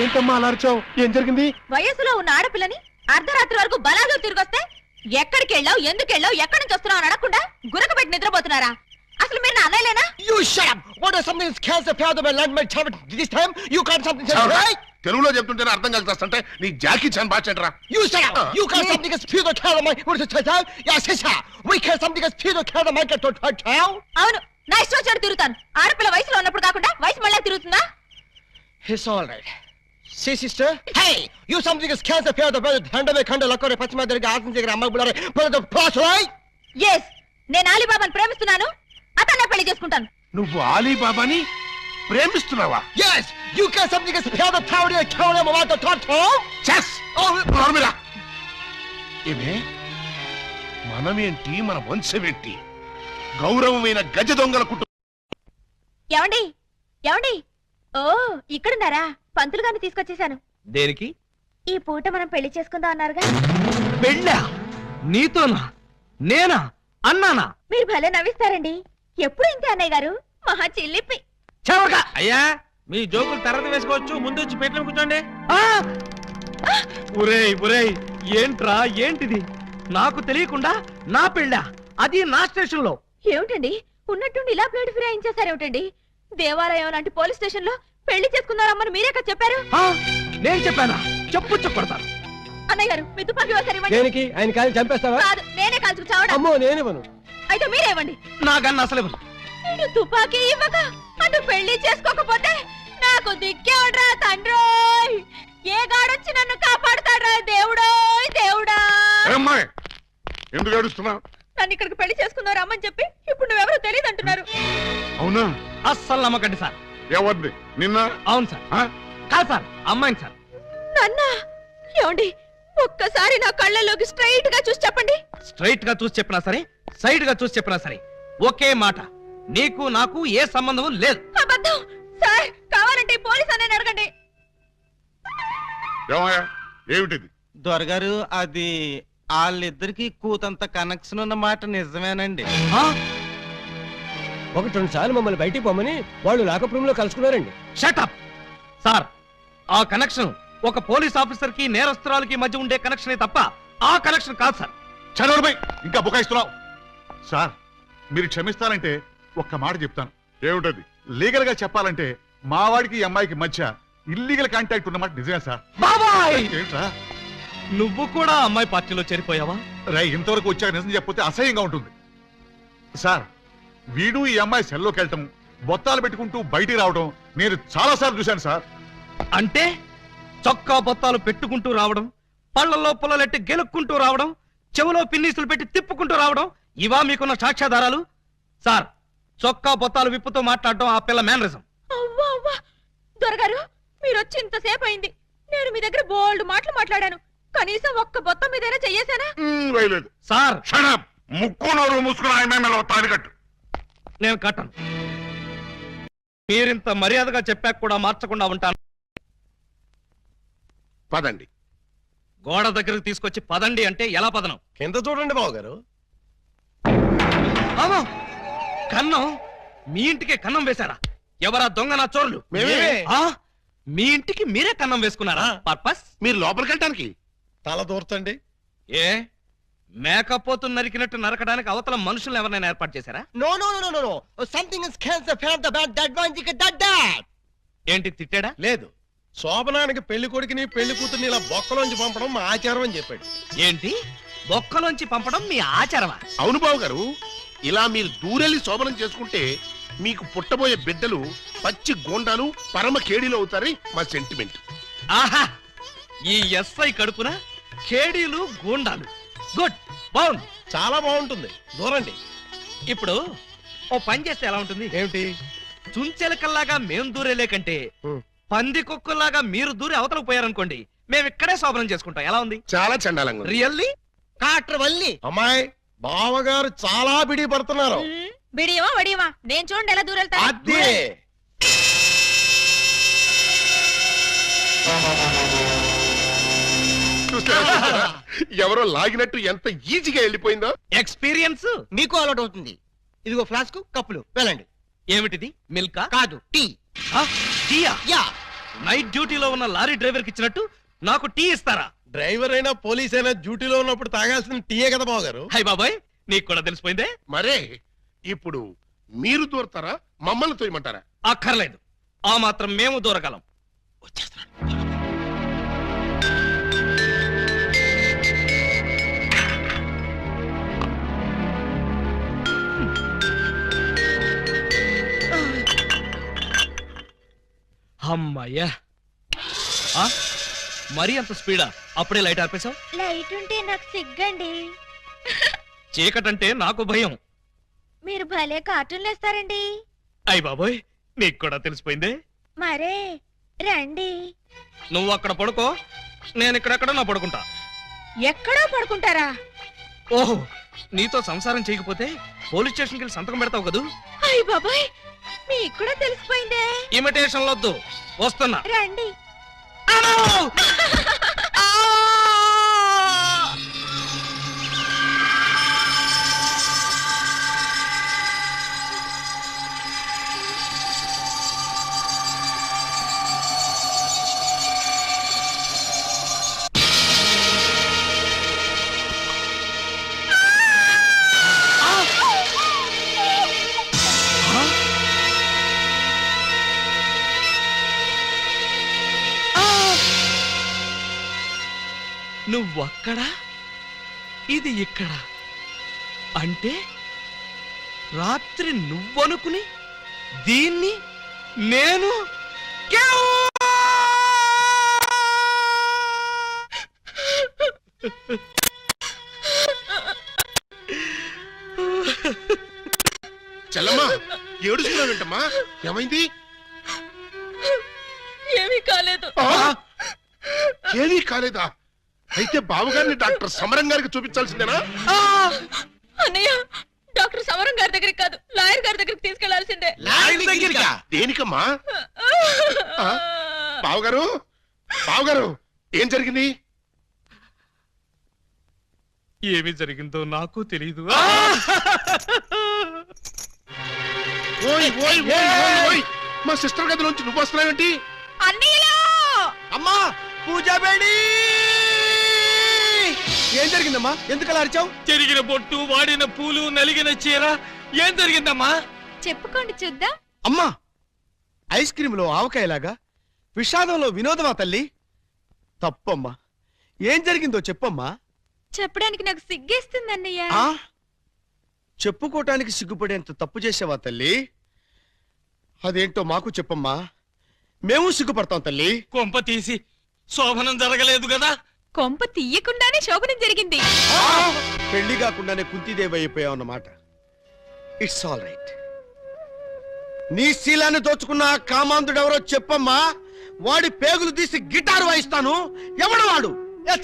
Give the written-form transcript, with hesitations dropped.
ఏంటమ్మా అలా అరిచావు? ఏం జరిగింది? వయసులో ఉన్న ఆడపిల్లని అర్ధరాత్రి వరకు బలాలు తిరిగొస్తే ఎక్కడికి వెళ్ళావు, ఎందుకు వెళ్ళావు, ఎక్కడి నుంచి వస్తున్నావు అని అడగకుండా గురకబెట్టి నిద్రపోతున్నారా? అసలు మీరు నా అన్నయ్యలేనా? You shut up! What is something that scares the fear of my land my child this time? You can't something right? తెలుగులో చెప్తుంటేనే అర్థం కలుగుతాంటే నీ జాకీ చాన్ బాచెంట్రా. You shut up! You can't something that fear the fear of my what is it child? Yeah, sister. We can't something that fear the fear of my child. అవును, నా ఇష్టం వచ్చాడు తిరుగుతాను. ఆడపిల్ల వయసులో ఉన్నప్పుడు కాకుండా వయసు మళ్ళీ తిరుగుతుందా? It's all right. See, sister? Hey! You something that scares the fear of the brother handle కండ లక్కరే పచ్చిమ దగ్గర ఆసం దగ్గర అమ్మ బులారే brother plus right? Yes, నేను అలీబాబాని ప్రేమిస్తున్నాను. అతన్నే పెళ్లి చేసుకుంటాను. నువ్వు అలీబాబాని ప్రేమిస్తున్నావా? Yes! You can't something that fear the tower and kill them about the thought. Chess. ఓ నర్మిలా. ఏమే మనమేంటి, మన వంశమేంటి? గౌరవమైన గజ దొంగల కుటుంబం. ఏమండి ఏమండి, ఓ ఇక్కడున్నారా? పంతులు గారిని తీసుకొచ్చేసాను. దేనికి? ఈ పూట మనం పెళ్లి చేసుకుందాం అన్నారుగా. పెళ్ళా? నీతోనా? నేనా? అన్నానా? మీరు భలే నవ్విస్తారండి. ఎప్పుడు ఇంతే అన్నయ్య గారు, మహా చిల్లిపి. చవక అయ్యా, మీ జోకులు తర్వాత వేసుకోవచ్చు, ముందు వచ్చి పెట్లు కూర్చోండి. ఒరేయ్ ఒరేయ్, ఏంట్రా ఏంటిది? నాకు తెలియకుండా నా పెళ్ళా, అది నా స్టేషన్ లో. ఏమిటండి ఉన్నట్టుండి ఇలా ప్లేట్ ఫిరాయించేసారేమిటండి? దేవాలయం లాంటి పోలీస్ స్టేషన్ లో పెళ్లి చేసుకున్నారమ్మని మీరే కదా చెప్పారు. నేను చెప్పానా? చెప్పు కొడతాను. అన్నయ్య గారు, మీ తుపాకీ ఒకసారి ఇవ్వండి. దేనికి? ఆయన కాలి చంపేస్తావా? కాదు, నేనే కాల్చుకు చావడం. అమ్మో, నేనివ్వను. అయితే మీరే ఇవ్వండి. నాకన్నా అసలు నేను తుపాకీ ఇవ్వక అటు పెళ్లి చేసుకోకపోతే నాకు దిక్కేవడ్రా తండ్రోయ్. ఏ గాడొచ్చి నన్ను కాపాడుతాడ్రా దేవుడోయ్ దేవుడా. ఎందుకు ఏడుస్తున్నావు? నన్ను ఇక్కడికి పెళ్లి చేసుకున్నారు అమ్మని చెప్పి ఇప్పుడు నువ్వెవరో తెలియదు అంటున్నారు. అవునా? అస్సలు నమ్మకండి సార్. ఎవరిది? నిన్న? అవును సార్. కాదు సార్, అమ్మాయిని సార్. నన్నా? ఏమండి ఒక్కసారి నా కళ్ళలోకి స్ట్రైట్ గా చూసి చెప్పండి. స్ట్రైట్ గా చూసి చెప్పినా సరే, సైడ్ గా చూసి చెప్పినా సరే ఒకే మాట, నీకు నాకు ఏ సంబంధం లేదు. అబద్ధం సార్. కావాలంటే పోలీస్ అనే అడగండి. ఏమిటిది? దొరగారు, అది వాళ్ళిద్దరికి కూతంత కనెక్షన్ ఉన్న మాట నిజమేనండి. ఒకటి రెండు సార్లు మమ్మల్ని బయటికి పోమని వాళ్ళు లాకప్ రూమ్ లో కలుసుకున్నారండి. Shut up sir. ఆ కనెక్షన్ ఒక పోలీస్ ఆఫీసర్ కి నేరస్తురాలకి మధ్య ఉండే కనెక్షనే తప్ప ఆ కనెక్షన్ కాదు సార్. చదవడమై ఇంకా బుకాయిస్తున్నావు. సార్, మీరు క్షమిస్తారంటే ఒక్క మాట చెప్తాను. ఏమిటది? లీగల్ గా చెప్పాలంటే మా వాడికి ఈ అమ్మాయికి మధ్య ఇల్లీగల్ కాంటాక్ట్ ఉన్నమాట నిజమే సార్. బాబాయ్, ఏంట్రా? నువ్వు కూడా అమ్మాయి పార్టీలో చేరిపోయావా? రై, ఇంతవరకు వచ్చాక నిజం చెప్పితే అసహ్యంగా ఉంటుంది సార్. వీడు ఈ అమ్మాయి సెల్లోకి వెళ్ళటం, బొత్తాలు పెట్టుకుంటూ బయటికి రావడం నేను చాలా సార్లు చూశాను సార్. అంటే చొక్కా బొత్తాలు పెట్టుకుంటూ రావడం, పళ్లలో పుల్లలెట్టి గెలుక్కుంటూ రావడం, చెవులో పిన్నీసులు పెట్టి తిప్పుకుంటూ రావడం, ఇవా మీకున్న సాక్ష్యాధారాలు? సార్, చొక్కా బొత్తాలు విప్పుతో మాట్లాడటం ఆ పిల్ల మేనరిజం. అవ్వా అవ్వా, దొరగారు మీరు వచ్చి ఇంతసేపు అయింది. నేను మీ దగ్గర బోల్డ్ మాటలు మాట్లాడాను. కనీసం ఒక్క బొత్తం మీదైనా చెయ్యేశానా? సార్, ముక్కు నోరు మూసుకుని తాడి కట్టు. నేను కట్టను. మీరింత మర్యాదగా చెప్పాక కూడా మార్చకుండా ఉంటాను. పదండి. గోడ దగ్గరకు తీసుకొచ్చి పదండి అంటే ఎలా పదనం? కింద చూడండి బాబు గారు. కన్నం? మీ ఇంటికే కన్నం వేశారా? ఎవరా దొంగ నా చోరులు? మీ ఇంటికి మీరే కన్నం వేసుకున్నారా? పర్పస్? మీరు లోపలికి వెళ్ళటానికి. తల దూర్చండి. ఏ మేకపోతు నరికినట్టు నరకడానికి అవతల మనుషులను ఎవరైనా ఏర్పాటు చేశారా? No no no no no. Something is cancer from the bad that one thick that that. ఏంటి తిట్టాడా? లేదు, శోభనానికి పెళ్లి కొడుకుని పెళ్లి కూతుర్ని ఇలా బొక్కలోంచి పంపడం మా ఆచారం అని చెప్పాడు. ఏంటి బొక్కలోంచి పంపడం మీ ఆచారమా? అవును బాబు గారు, ఇలా మీరు దూరెళ్ళి శోభనం చేసుకుంటే మీకు పుట్టబోయే బిడ్డలు పచ్చి గోండాలు పరమ కేడీలు అవుతారని మా సెంటిమెంట్. ఆహా, ఈ ఎస్ఐ కడుపున కేడీలు గూండాలు. గుడ్, బాగుంది, చాలా బాగుంటుంది. దూరండి. ఇప్పుడు ఓ పని చేస్తే ఎలా ఉంటుంది? ఏమిటి? చుంచెలకల్లాగా మేం దూరేలే కంటే పంది కుక్కల్లాగా మీరు దూరి అవతలకు పోయారనుకోండి, మేము ఇక్కడే శోభనం చేసుకుంటాం. ఎలా ఉంది? చాలా చండాలంగా. రియల్లీ? కాట్ర వల్లి అమ్మాయి, బావగారు చాలా బిడి పడుతున్నారు. బిడియమా వడియమా, నేను చూడండి ఎలా దూరెళ్తా. అదే ఎవరో లాగినట్టు ఎంత ఈజీగా వెళ్ళిపోయిందో. ఎక్స్పీరియన్స్ మీకు అలవాటు అవుతుంది. ఇదిగో ఫ్లాస్క్, కప్పులు వెళ్ళండి. ఏమిటిది? మిల్కా? కాదు, టీ. టీయా? యా, నైట్ డ్యూటీలో ఉన్న లారీ డ్రైవర్ కి ఇచ్చినట్టు నాకు టీ ఇస్తారా? డ్రైవర్ అయినా పోలీస్ అయినా డ్యూటీలో ఉన్నప్పుడు తాగాల్సిన టీయే కదా బావగారు. హై బాబాయ్, నీకు కూడా తెలిసిపోయిందే. మరే ఇప్పుడు మీరు దూరతారా మమ్మల్ని తోయమంటారా? అక్కర్లేదు, ఆ మాత్రం మేము దూరగలం. వచ్చేస్తున్నాడు. అమ్మయ్యా, మరీ అంత స్పీడా? అప్పుడే లైట్ ఆర్పేశావు? లైట్ ఉంటే నాకు సిగ్గండి. చీకటంటే నాకు భయం. మీరు భలే కార్టూన్లు వేస్తారండి. అయ్ బాబోయ్, నీకు కూడా తెలిసిపోయిందే. మరే రండి. నువ్వు అక్కడ పడుకో, నేను ఇక్కడెక్కడ నా పడుకుంటా. ఎక్కడో పడుకుంటారా? ఓహో, నీతో సంసారం చేయకపోతే పోలీస్ స్టేషన్కి వెళ్ళి సంతకం పెడతావు కదూ. అయ్య బాబాయ్, మీకు కూడా తెలిసిపోయిందే. ఇమిటేషన్ వద్దు, వస్తున్నా. రండి. నువ్వక్కడ, ఇది ఇక్కడ. అంటే రాత్రి నువ్వనుకుని దీన్ని నేను చెల్లమ్మా ఏడుస్తున్నావు ఏంటమ్మా? ఏమైంది? ఏమీ కాలేదు. ఏమీ కాలేదా? అయితే బావగారిని డాక్టర్ సమరం గారికి చూపించాల్సిందేనా? అన్నయ్య, డాక్టర్ సమరం గారి దగ్గరికి కాదు, లాయర్ గారి దగ్గరికి తీసుకెళ్లాల్సిందే. దేనికమ్మా? బావగారు, బావగారు, ఏం జరిగింది? ఏమి జరిగిందో నాకు తెలీదు. ఓయ్ ఓయ్ ఓయ్ ఓయ్ ఓయ్, మా సిస్టర్ గదిలోంచి నువ్వు వస్తున్నావేంటి? అన్నయ్యలో అమ్మా పూజ బేడి, ఏం జరిగిందమ్మా? ఎందుకలా అరిచావు? చెరిగిన బొట్టు, వాడిన పూలు, నలిగిన చీర. ఏం జరిగిందమ్మా? చెప్పుకోండి చూద్దాం. అమ్మా, ఐస్ క్రీమ్ లో ఆవకాయలాగా విషాదంలో వినోదమా తల్లి? తప్పమ్మా, ఏం జరిగిందో చెప్పమ్మా. చెప్పడానికి నాకు సిగ్గేస్తుంది అన్నయ్య. ఆ చెప్పుకోటానికి సిగ్గుపడేంత తప్పు చేసావా తల్లి? అదేంటో మాకు చెప్పమ్మా, మేము సిగ్గుపడతాం తల్లి. కొంప తీసి శోభనం జరగలేదు కదా? కొంప తీయకుండానే శోభనం జరిగింది. పెళ్లి కాకుండానే కుంతిదేవి అయిపోయావు అన్నమాట. It's all right. నీ శీలాన్ని దోచుకున్న ఆ కామాంధుడు ఎవరో చెప్పమ్మా. వాడి పేగులు తీసి గిటారు వాయిస్తాను. ఎవడు వాడు?